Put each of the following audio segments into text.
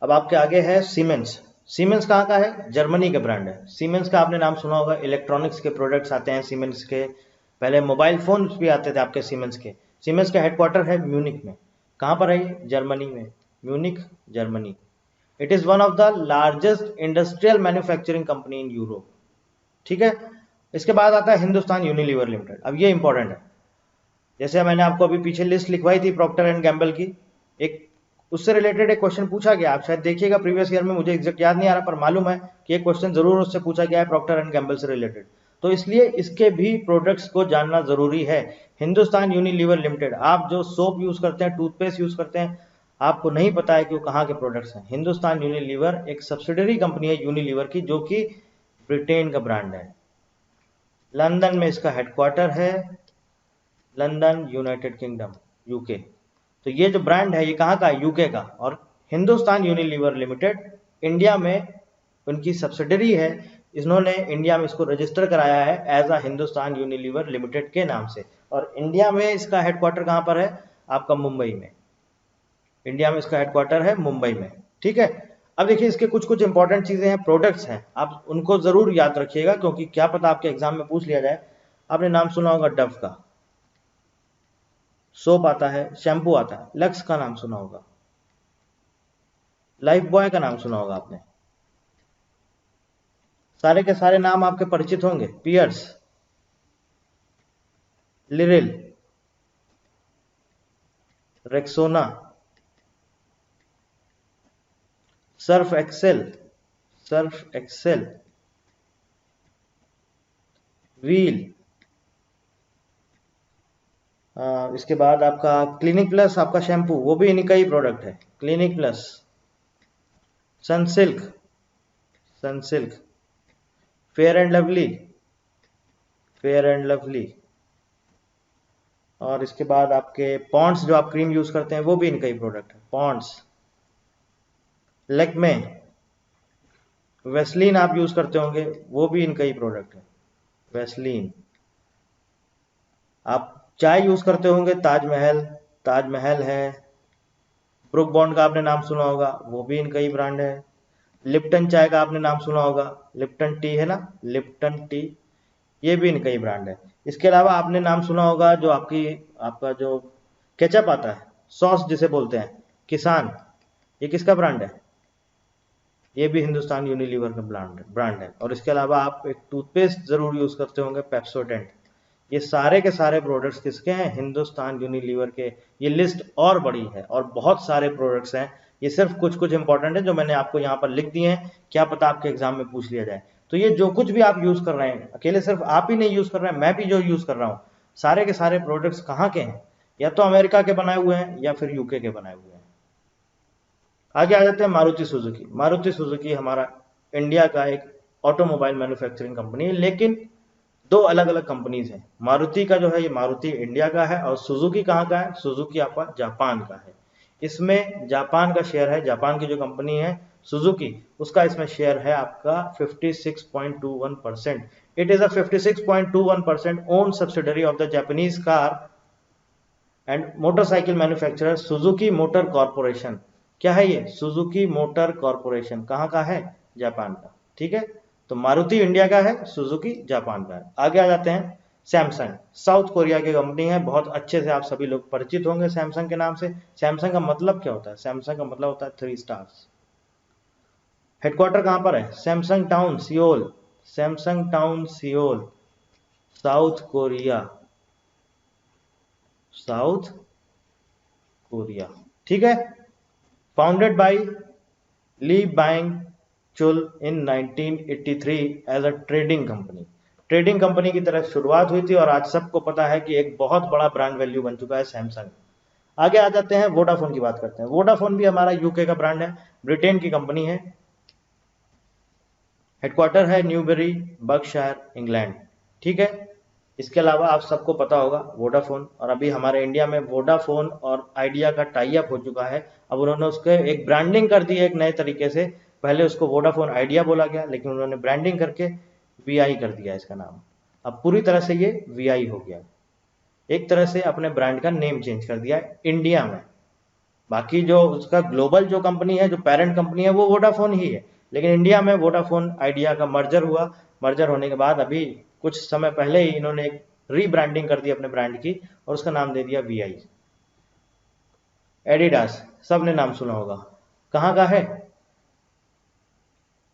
अब आपके आगे है सीमेंस। सीमेंस कहाँ का है? जर्मनी का ब्रांड है। सीमेंस का आपने नाम सुना होगा, इलेक्ट्रॉनिक्स के प्रोडक्ट्स आते हैं सीमेंस के, पहले मोबाइल फोन भी आते थे आपके सीमेंस के। सीमेंस का हेडक्वार्टर है म्यूनिक में। कहाँ पर है ये? जर्मनी में, Munich, Germany. It is one of the largest industrial manufacturing company in Europe. ठीक है। इसके बाद आता है हिंदुस्तान यूनिलीवर लिमिटेड। अब ये इंपॉर्टेंट है, जैसे मैंने आपको अभी पीछे लिस्ट लिखवाई थी प्रॉक्टर एंड गैम्बल की, एक उससे रिलेटेड एक क्वेश्चन पूछा गया, आप शायद देखिएगा प्रीवियस ईयर में, मुझे एग्जैक्ट याद नहीं आ रहा पर मालूम है कि एक क्वेश्चन जरूर उससे पूछा गया है प्रॉक्टर एंड गैम्बल से रिलेटेड। तो इसलिए इसके भी प्रोडक्ट्स को जानना जरूरी है। हिंदुस्तान यूनिलीवर लिमिटेड, आप जो सोप यूज करते हैं, टूथपेस्ट यूज करते हैं, आपको नहीं पता है कि वो कहाँ के प्रोडक्ट्स हैं। हिंदुस्तान यूनिलीवर एक सब्सिडरी कंपनी है यूनिलीवर की, जो कि ब्रिटेन का ब्रांड है। लंदन में इसका हेडक्वार्टर है, लंदन, यूनाइटेड किंगडम, यूके। तो ये जो ब्रांड है ये कहाँ का है? यूके का। और हिंदुस्तान यूनिलीवर लिमिटेड इंडिया में उनकी सब्सिडरी है। इन्होंने इंडिया में इसको रजिस्टर कराया है as a Hindustan Unilever limited के नाम से। और इंडिया में इसका हेडक्वार्टर कहाँ पर है? आपका मुंबई में। इंडिया में इसका हेडक्वार्टर है मुंबई में। ठीक है। अब देखिए इसके कुछ कुछ इंपॉर्टेंट चीजें हैं, प्रोडक्ट्स हैं, आप उनको जरूर याद रखिएगा, क्योंकि क्या पता आपके एग्जाम में पूछ लिया जाए। आपने नाम सुना होगा डव का, सोप आता है, शैम्पू आता है। लक्स का नाम सुना होगा, लाइफ बॉय का नाम सुना होगा आपने। सारे के सारे नाम आपके परिचित होंगे। Pears, Liril, Rexona, Surf Excel, Surf Excel, Wheel, इसके बाद आपका क्लिनिक प्लस, आपका शैम्पू, वो भी इन्हीं का ही प्रोडक्ट है, clinic plus. Sunsilk, Sunsilk, fair and lovely, fair and lovely. और इसके बाद आपके पॉन्ड्स, जो आप क्रीम यूज करते हैं, वो भी इनका ही प्रोडक्ट है, पॉन्ड्स। लेक्मे, वेस्लीन आप यूज करते होंगे, वो भी इनका ही प्रोडक्ट है, वेस्लीन। आप चाय यूज करते होंगे, ताजमहल, ताजमहल है। ब्रुक बॉन्ड का आपने नाम सुना होगा, वो भी इनका ही ब्रांड है। लिप्टन चाय का आपने नाम सुना होगा, लिप्टन टी है ना, लिप्टन टी, ये भी इनका ही ब्रांड है। इसके अलावा आपने नाम सुना होगा जो आपका जो केचप आता है, सॉस जिसे बोलते हैं, किसान, ये किसका ब्रांड है? ये भी हिंदुस्तान यूनिलीवर का ब्रांड है। और इसके अलावा आप एक टूथपेस्ट जरूर यूज करते होंगे, पेप्सोडेंट। ये सारे के सारे प्रोडक्ट्स किसके हैं? हिंदुस्तान यूनिलीवर के। ये लिस्ट और बड़ी है और बहुत सारे प्रोडक्ट्स हैं, ये सिर्फ कुछ कुछ इंपॉर्टेंट है जो मैंने आपको यहाँ पर लिख दिए हैं, क्या पता आपके एग्जाम में पूछ लिया जाए। तो ये जो कुछ भी आप यूज कर रहे हैं, अकेले सिर्फ आप ही नहीं यूज कर रहे हैं, मैं भी जो यूज कर रहा हूँ, सारे के सारे प्रोडक्ट्स कहाँ के हैं? या तो अमेरिका के बनाए हुए हैं या फिर यूके के बनाए हुए हैं। आगे आ जाते हैं मारुति सुजुकी। मारुति सुजुकी हमारा इंडिया का एक ऑटोमोबाइल मैन्युफैक्चरिंग कंपनी है, लेकिन दो अलग अलग कंपनीज हैं। मारुति का जो है ये मारुति इंडिया का है, और सुजुकी कहाँ का है? सुजुकी आपका जापान का है। इसमें जापान का शेयर है, जापान की जो कंपनी है सुजुकी, उसका इसमें शेयर है आपका 56.21%। It is a 56.21% own subsidiary of the Japanese car and motorcycle manufacturer Suzuki motor corporation. क्या है ये? Suzuki motor corporation. कहाँ का है? जापान का। ठीक है। तो मारुति इंडिया का है, सुजुकी जापान का है। आगे आ जाते हैं सैमसंग, साउथ कोरिया की कंपनी है, बहुत अच्छे से आप सभी लोग परिचित होंगे सैमसंग के नाम से। सैमसंग का मतलब क्या होता है? सैमसंग का मतलब होता है 3 स्टार्स। हेडक्वार्टर कहाँ पर है? Samsung Town, Seoul, Samsung Town, Seoul, South Korea, South Korea. ठीक है। Founded by Lee Byung Chul in 1983 as a trading company. Trading company की तरह शुरुआत हुई थी और आज सबको पता है कि एक बहुत बड़ा ब्रांड वैल्यू बन चुका है सैमसंग। आगे आ जाते हैं वोडाफोन की बात करते हैं। वोडाफोन भी हमारा यूके का ब्रांड है, ब्रिटेन की कंपनी है, हेडक्वार्टर है न्यूबरी, बर्कशायर, इंग्लैंड। ठीक है। इसके अलावा आप सबको पता होगा वोडाफोन, और अभी हमारे इंडिया में वोडाफोन और आइडिया का टाई अप हो चुका है। अब उन्होंने उसके एक ब्रांडिंग कर दी है एक नए तरीके से। पहले उसको वोडाफोन आइडिया बोला गया, लेकिन उन्होंने ब्रांडिंग करके वीआई कर दिया इसका नाम। अब पूरी तरह से ये वीआई हो गया, एक तरह से अपने ब्रांड का नेम चेंज कर दिया है इंडिया में। बाकी जो उसका ग्लोबल जो कंपनी है, जो पेरेंट कंपनी है, वो वोडाफोन ही है। लेकिन इंडिया में वोडाफोन आइडिया का मर्जर हुआ। मर्जर होने के बाद अभी कुछ समय पहले ही इन्होंने एक रीब्रांडिंग कर दी अपने ब्रांड की और उसका नाम दे दिया VI। एडिडास, सबने नाम सुना होगा, कहाँ का है?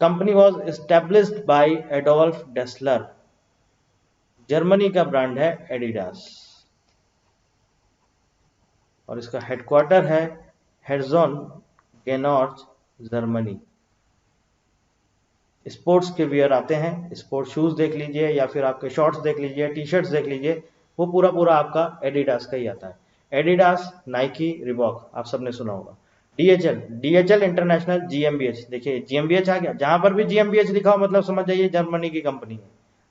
Company was established by Adolf Dassler, Germany का ब्रांड है एडिडास, और इसका हेडक्वार्टर है हेर्जोन गेनॉर्ज, जर्मनी। स्पोर्ट्स के वियर आते हैं, स्पोर्ट्स शूज देख लीजिए या फिर आपके शॉर्ट्स देख लीजिए, टी शर्ट्स देख लीजिए, वो पूरा पूरा आपका एडिडास का ही आता है। एडिडास, नाइकी, रिबॉक, आप सबने सुना होगा। DHL इंटरनेशनल GmbH, देखिए GmbH आ गया, जहां पर भी GmbH लिखा हो मतलब समझ जाइए जर्मनी की कंपनी है।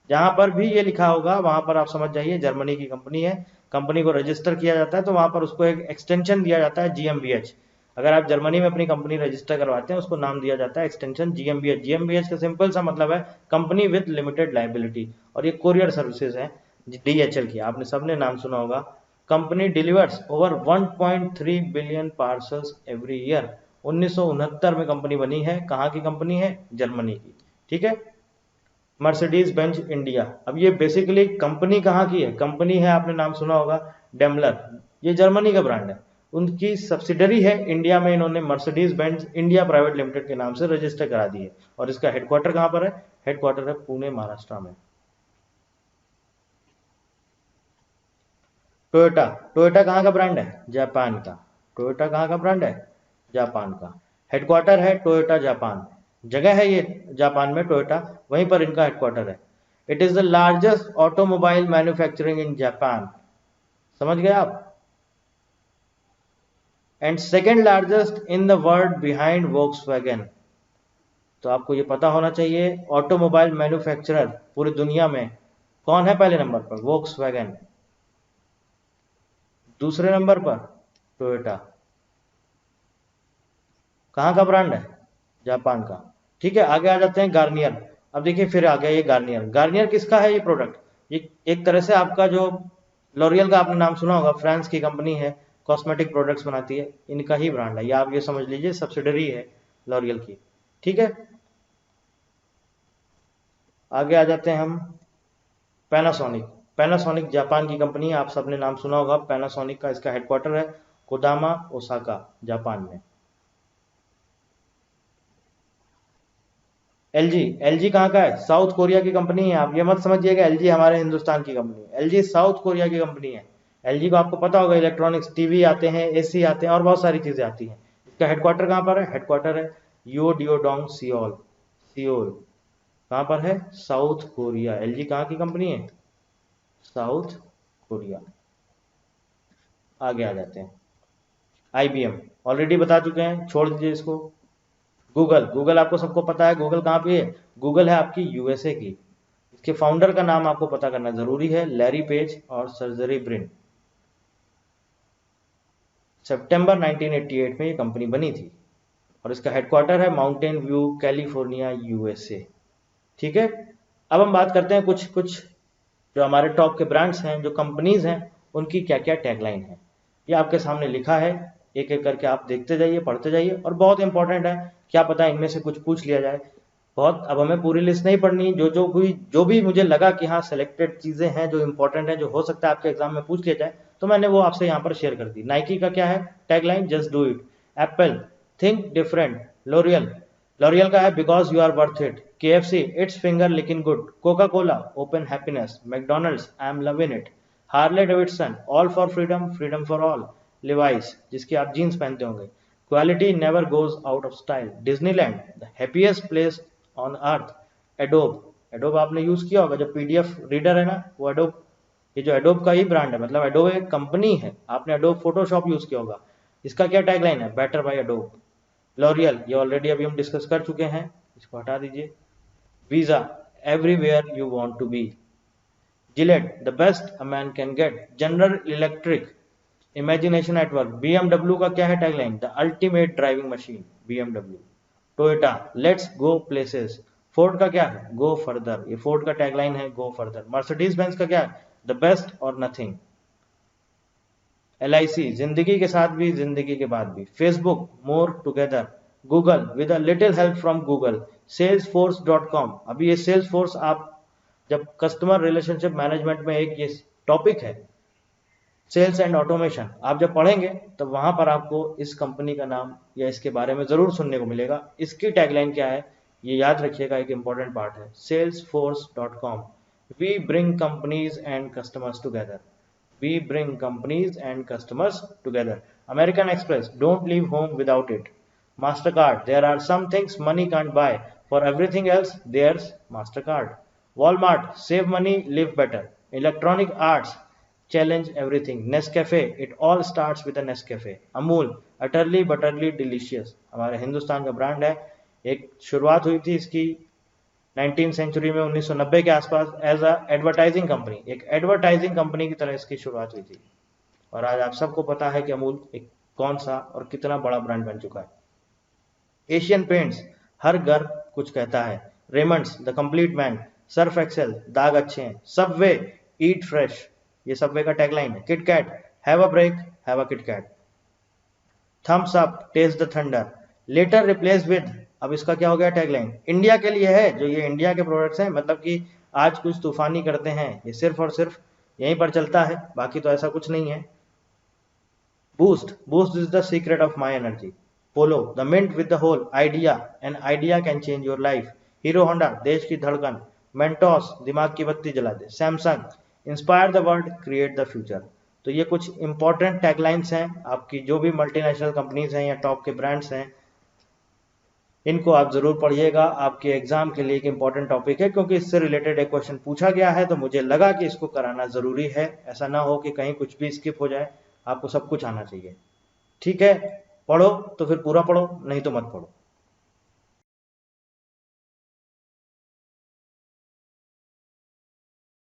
जहां पर भी ये लिखा होगा वहां पर आप समझ जाइए जर्मनी की कंपनी है। कंपनी को रजिस्टर किया जाता है तो वहां पर उसको एक एक्सटेंशन दिया जाता है GmbH। अगर आप जर्मनी में अपनी कंपनी रजिस्टर करवाते हैं उसको नाम दिया जाता है एक्सटेंशन GmbH। GmbH का सिंपल सा मतलब है कंपनी विद लिमिटेड लाइबिलिटी, और ये कोरियर सर्विसेज है DHL की, आपने सबने नाम सुना होगा। Company delivers over 1.3 billion parcels every year. 1969 में कंपनी बनी है, कहाँ की कंपनी है? जर्मनी की, ठीक है। मर्सिडीज बेंज इंडिया, अब ये बेसिकली कंपनी कहाँ की है? कंपनी है, आपने नाम सुना होगा डेमलर, ये जर्मनी का ब्रांड है। उनकी सब्सिडरी है इंडिया में, इन्होंने Mercedes Benz India private limited के नाम से रजिस्टर करा दी है। और इसका हेडक्वार्टर कहाँ पर है? हेडक्वार्टर है पुणे, महाराष्ट्र में। टोयोटा, टोयोटा कहाँ का ब्रांड है? जापान का। टोयोटा कहाँ का ब्रांड है? जापान का। हेडक्वार्टर है टोयोटा जापान, जगह है ये जापान में टोयोटा, वहीं पर इनका हेडक्वार्टर है। It is the largest automobile manufacturing in Japan, समझ गए आप? And second largest in the world behind Volkswagen. तो आपको ये पता होना चाहिए ऑटोमोबाइल मैन्युफैक्चरर पूरी दुनिया में कौन है पहले नंबर पर? वोक्सवैगन। दूसरे नंबर पर टोयोटा। कहाँ का ब्रांड है? जापान का। ठीक है, आगे आ जाते हैं गार्नियर। अब देखिए फिर आ गया ये गार्नियर। गार्नियर किसका है ये प्रोडक्ट? ये एक तरह से आपका जो लॉरियल का आपने नाम सुना होगा, फ्रांस की कंपनी है, कॉस्मेटिक प्रोडक्ट्स बनाती है, इनका ही ब्रांड है, या आप ये समझ लीजिए सब्सिडरी है लॉरियल की, ठीक है। आगे आ जाते हैं हम पैनासोनिक। पैनासोनिक जापान की कंपनी है, आप सबने नाम सुना होगा पैनासोनिक का। इसका हेडक्वार्टर है कोदामा, ओसाका, जापान में। एलजी, एलजी कहाँ का है? साउथ कोरिया की कंपनी है। आप ये मत समझिएगा एलजी हमारे हिंदुस्तान की कंपनी है, एलजी साउथ कोरिया की कंपनी है। एलजी को आपको पता होगा इलेक्ट्रॉनिक्स, टीवी आते हैं, एसी आते हैं और बहुत सारी चीजें आती हैं। इसका हेडक्वार्टर कहाँ पर है? हेडक्वार्टर है योडियोडोंग, सियोल, सियोल। कहाँ पर है? South Korea. एलजी कहाँ की कंपनी है? South Korea. आगे आ जाते हैं IBM, ऑलरेडी बता चुके हैं, छोड़ दीजिए इसको। गूगल, गूगल आपको सबको पता है, गूगल कहाँ पे है? गूगल है आपकी USA की। इसके फाउंडर का नाम आपको पता करना जरूरी है, लैरी पेज और सर्जरी ब्रिन। सितंबर 1988 में ये कंपनी बनी थी और इसका हेडक्वार्टर है माउंटेन व्यू, कैलिफोर्निया, USA, ठीक है। अब हम बात करते हैं कुछ कुछ जो हमारे टॉप के ब्रांड्स हैं, जो कंपनीज हैं, उनकी क्या क्या टैगलाइन है। ये आपके सामने लिखा है, एक एक करके आप देखते जाइए, पढ़ते जाइए, और बहुत इंपॉर्टेंट है, क्या पता इनमें से कुछ पूछ लिया जाए। बहुत, अब हमें पूरी लिस्ट नहीं पढ़नी, जो भी मुझे लगा कि हाँ सेलेक्टेड चीजें हैं जो इंपॉर्टेंट है, जो हो सकता है आपके एग्जाम में पूछ लिया जाए, तो मैंने वो आपसे यहाँ पर शेयर कर दी। नाइकी का क्या है tagline? Just do it. Apple, think different. L'Oreal, L'Oreal का है because you are worth it. KFC, it's finger licking good. Coca Cola, open happiness. McDonald's, I am loving it. Harley Davidson, all for freedom, freedom for all. Levi's, जिसकी आप jeans पहनते होंगे, quality never goes out of style. Disneyland, the happiest place on earth. Adobe, Adobe आपने use किया होगा, जो PDF reader है ना, वो एडोब, ये जो एडोब का ही ब्रांड है, मतलब एडोब एक कंपनी है। आपने एडोब फोटोशॉप यूज किया होगा, इसका क्या टैगलाइन है? Better by Adobe. लॉरियल, ये ऑलरेडी अभी हम डिस्कस कर चुके हैं, इसको हटा दीजिए। Visa, everywhere you want to be. Gillette, the best a man can get. General Electric, imagination at work. BMW का क्या है tagline? The ultimate driving machine, BMW। Toyota, let's go places. Ford का क्या है? गो फर्दर, ये Ford का tagline है, go further. Mercedes Benz का क्या है? द बेस्ट और नथिंग। LIC जिंदगी के साथ भी जिंदगी के बाद भी, Facebook more together, Google with a little help from Google, salesforce.com। अभी ये सेल्सफोर्स आप जब कस्टमर रिलेशनशिप मैनेजमेंट में एक ये टॉपिक है सेल्स एंड ऑटोमेशन, आप जब पढ़ेंगे तो वहां पर आपको इस कंपनी का नाम या इसके बारे में जरूर सुनने को मिलेगा। इसकी टैगलाइन क्या है ये याद रखिएगा, एक इंपॉर्टेंट पार्ट है, salesforce.com। We bring companies and customers together, we bring companies and customers together। American Express, don't leave home without it। Mastercard, there are some things money can't buy, for everything else there's Mastercard। Walmart, save money, live better। Electronic Arts, challenge everything। Nescafe, it all starts with a Nescafe। Amul, utterly butterly delicious, हमारे हिंदुस्तान का brand है। एक शुरुआत हुई थी इसकी 19वीं century में, 1990 के आसपास, एज अ एडवर्टाइजिंग कंपनी, एक एडवर्टाइजिंग कंपनी की तरह इसकी शुरुआत हुई थी। और आज आप सबको पता है कि अमूल एक कौन सा और कितना बड़ा ब्रांड बन चुका है। एशियन पेंट्स, हर घर कुछ कहता है। Raymonds, the complete man. Surf Excel, दाग अच्छे हैं। सबवे, ईट फ्रेश, ये सबवे का टैगलाइन है। KitKat, have a break, have a KitKat. Thums Up, taste the thunder. Letter replace with, अब इसका क्या हो गया टैगलाइन, इंडिया के लिए है, जो ये इंडिया के प्रोडक्ट्स हैं, मतलब कि आज कुछ तूफानी करते हैं, ये सिर्फ और सिर्फ यहीं पर चलता है, बाकी तो ऐसा कुछ नहीं है। Boost, boost is the secret of my energy. Polo, the mint with the hole Idea, an idea can change your life. Hero Honda, देश की धड़कन। मेंटोस, दिमाग की बत्ती जला दे। Samsung, inspire the world, create the future. तो ये कुछ इंपॉर्टेंट टैगलाइंस हैं आपकी, जो भी मल्टीनेशनल कंपनीज हैं या टॉप के ब्रांड्स हैं, इनको आप जरूर पढ़िएगा। आपके एग्जाम के लिए एक इंपॉर्टेंट टॉपिक है, क्योंकि इससे रिलेटेड एक क्वेश्चन पूछा गया है, तो मुझे लगा कि इसको कराना जरूरी है। ऐसा ना हो कि कहीं कुछ भी स्किप हो जाए, आपको सब कुछ आना चाहिए। ठीक है, पढ़ो तो फिर पूरा पढ़ो, नहीं तो मत पढ़ो।